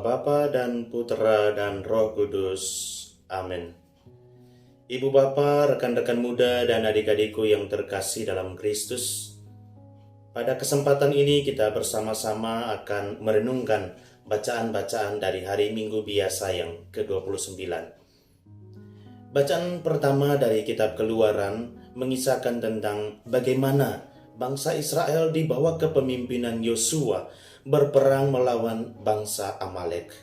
Bapa dan Putera dan Roh Kudus. Amin. Ibu Bapa, rekan-rekan muda dan adik-adikku yang terkasih dalam Kristus, pada kesempatan ini kita bersama-sama akan merenungkan bacaan-bacaan dari hari Minggu biasa yang ke-29. Bacaan pertama dari kitab Keluaran mengisahkan tentang bagaimana bangsa Israel di bawah kepemimpinan Yosua berperang melawan bangsa Amalek.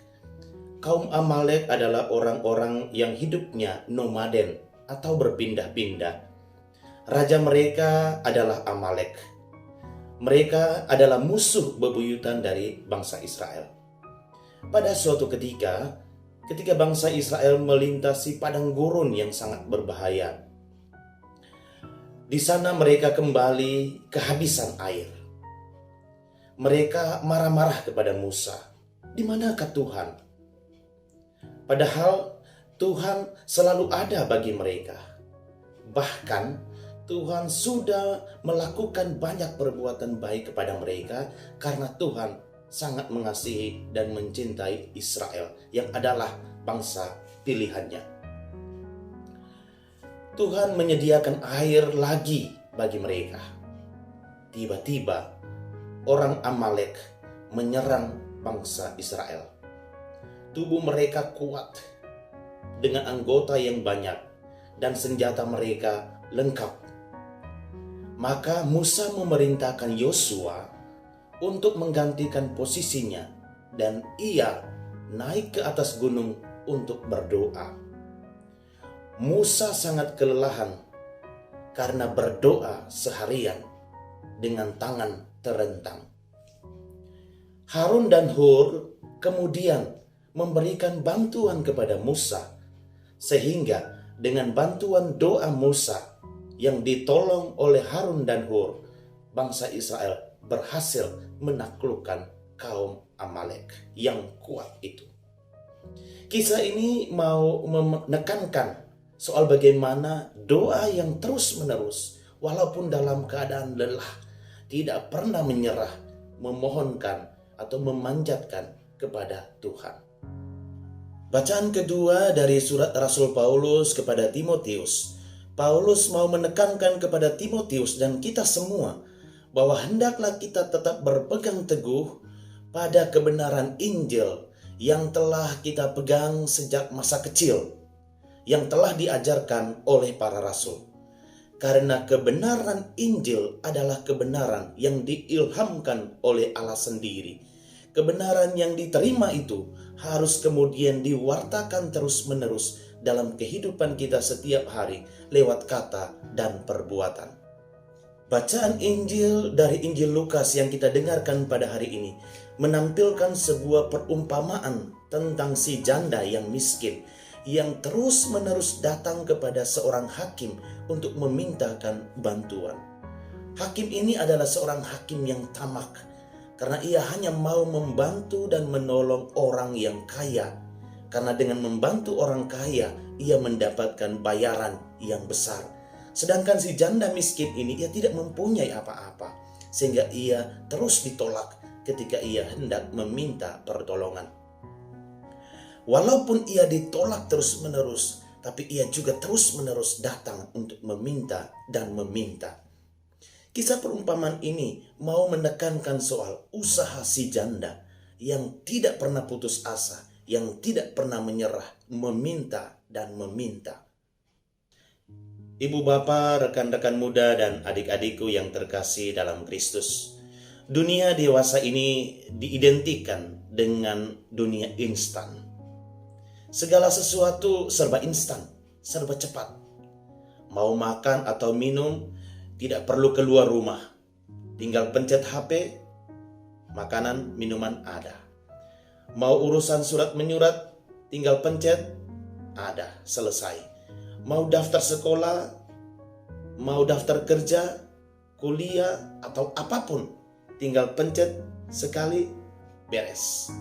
Kaum Amalek adalah orang-orang yang hidupnya nomaden atau berpindah-pindah. Raja mereka adalah Amalek. Mereka adalah musuh bebuyutan dari bangsa Israel. Pada suatu ketika bangsa Israel melintasi padang gurun yang sangat berbahaya, di sana mereka kembali kehabisan air. Mereka marah-marah kepada Musa. Di manakah Tuhan? Padahal Tuhan selalu ada bagi mereka. Bahkan Tuhan sudah melakukan banyak perbuatan baik kepada mereka karena Tuhan sangat mengasihi dan mencintai Israel yang adalah bangsa pilihannya. Tuhan menyediakan air lagi bagi mereka. Tiba-tiba orang Amalek menyerang bangsa Israel. Tubuh mereka kuat dengan anggota yang banyak dan senjata mereka lengkap. Maka Musa memerintahkan Yosua untuk menggantikan posisinya dan ia naik ke atas gunung untuk berdoa. Musa sangat kelelahan karena berdoa seharian dengan tangan terentang. Harun dan Hur kemudian memberikan bantuan kepada Musa, sehingga dengan bantuan doa Musa yang ditolong oleh Harun dan Hur, bangsa Israel berhasil menaklukkan kaum Amalek yang kuat itu. Kisah ini mau menekankan soal bagaimana doa yang terus-menerus walaupun dalam keadaan lelah tidak pernah menyerah, memohonkan atau memanjatkan kepada Tuhan. Bacaan kedua dari surat Rasul Paulus kepada Timotius. Paulus mau menekankan kepada Timotius dan kita semua bahwa hendaklah kita tetap berpegang teguh pada kebenaran Injil yang telah kita pegang sejak masa kecil, yang telah diajarkan oleh para rasul. Karena kebenaran Injil adalah kebenaran yang diilhamkan oleh Allah sendiri. Kebenaran yang diterima itu harus kemudian diwartakan terus-menerus dalam kehidupan kita setiap hari lewat kata dan perbuatan. Bacaan Injil dari Injil Lukas yang kita dengarkan pada hari ini menampilkan sebuah perumpamaan tentang si janda yang miskin yang terus-menerus datang kepada seorang hakim untuk memintakan bantuan. Hakim ini adalah seorang hakim yang tamak karena ia hanya mau membantu dan menolong orang yang kaya. Karena dengan membantu orang kaya, ia mendapatkan bayaran yang besar. Sedangkan si janda miskin ini ia tidak mempunyai apa-apa, sehingga ia terus ditolak ketika ia hendak meminta pertolongan. Walaupun ia ditolak terus-menerus, tapi ia juga terus-menerus datang untuk meminta dan meminta. Kisah perumpamaan ini mau menekankan soal usaha si janda yang tidak pernah putus asa, yang tidak pernah menyerah, meminta dan meminta. Ibu bapa, rekan-rekan muda dan adik-adikku yang terkasih dalam Kristus, dunia dewasa ini diidentikan dengan dunia instan. Segala sesuatu serba instan, serba cepat. Mau makan atau minum, tidak perlu keluar rumah. Tinggal pencet HP, makanan, minuman ada. Mau urusan surat menyurat, tinggal pencet, ada, selesai. Mau daftar sekolah, mau daftar kerja, kuliah, atau apapun, tinggal pencet sekali, beres.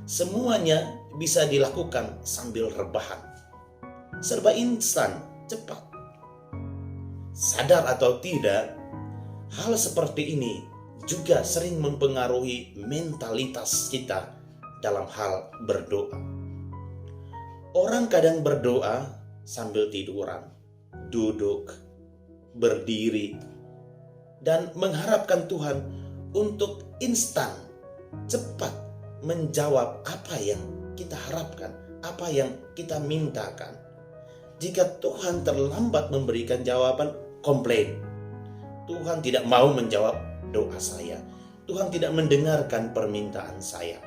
Semuanya bisa dilakukan sambil rebahan. Serba instan, cepat. Sadar atau tidak, hal seperti ini juga sering mempengaruhi mentalitas kita dalam hal berdoa. Orang kadang berdoa sambil tiduran, duduk, berdiri, dan mengharapkan Tuhan untuk instan, cepat menjawab apa yang kita harapkan, apa yang kita mintakan. Jika Tuhan terlambat memberikan jawaban, komplain. Tuhan tidak mau menjawab doa saya. Tuhan tidak mendengarkan permintaan saya.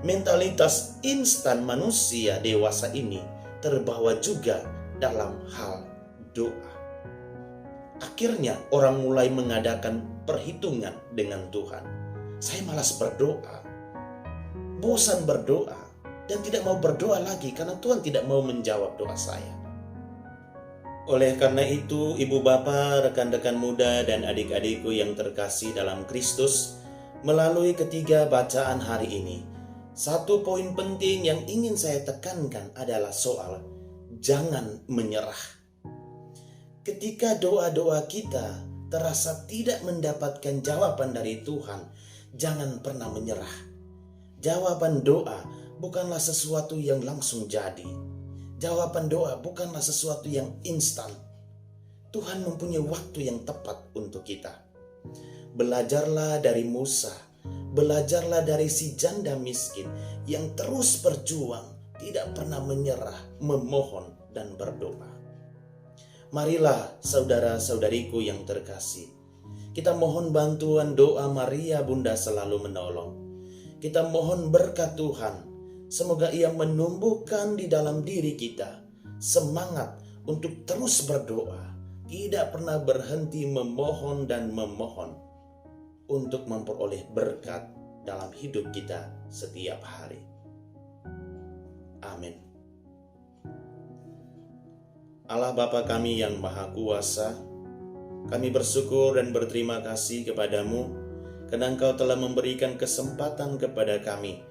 Mentalitas instan manusia dewasa ini terbawa juga dalam hal doa. Akhirnya orang mulai mengadakan perhitungan dengan Tuhan. Saya malas berdoa, bosan berdoa, dan tidak mau berdoa lagi karena Tuhan tidak mau menjawab doa saya. Oleh karena itu, ibu bapa, rekan-rekan muda, dan adik-adikku yang terkasih dalam Kristus, melalui ketiga bacaan hari ini, satu poin penting yang ingin saya tekankan adalah soal jangan menyerah. Ketika doa-doa kita terasa tidak mendapatkan jawaban dari Tuhan, jangan pernah menyerah. Jawaban doa bukanlah sesuatu yang langsung jadi. Jawaban doa bukanlah sesuatu yang instan. Tuhan mempunyai waktu yang tepat untuk kita. Belajarlah dari Musa, belajarlah dari si janda miskin yang terus berjuang, tidak pernah menyerah, memohon dan berdoa. Marilah saudara-saudariku yang terkasih, kita mohon bantuan doa Maria Bunda selalu menolong. Kita mohon berkat Tuhan. Semoga Ia menumbuhkan di dalam diri kita semangat untuk terus berdoa, tidak pernah berhenti memohon dan memohon untuk memperoleh berkat dalam hidup kita setiap hari. Amin. Allah Bapa kami yang Maha Kuasa, kami bersyukur dan berterima kasih kepadamu karena Engkau telah memberikan kesempatan kepada kami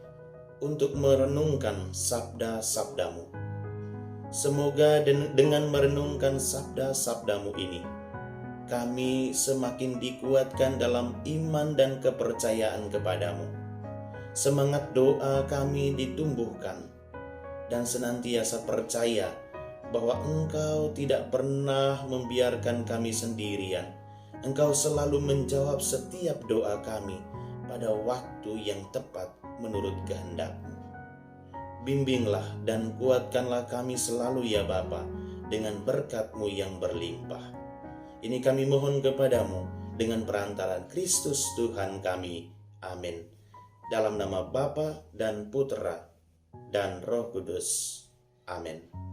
untuk merenungkan sabda-sabdamu. Semoga dengan merenungkan sabda-sabdamu ini, kami semakin dikuatkan dalam iman dan kepercayaan kepadamu. Semangat doa kami ditumbuhkan dan senantiasa percaya bahwa Engkau tidak pernah membiarkan kami sendirian. Engkau selalu menjawab setiap doa kami pada waktu yang tepat menurut kehendak-Mu. Bimbinglah dan kuatkanlah kami selalu ya Bapa dengan berkat-Mu yang berlimpah. Ini kami mohon kepadamu dengan perantaraan Kristus Tuhan kami. Amin. Dalam nama Bapa dan Putera dan Roh Kudus. Amin.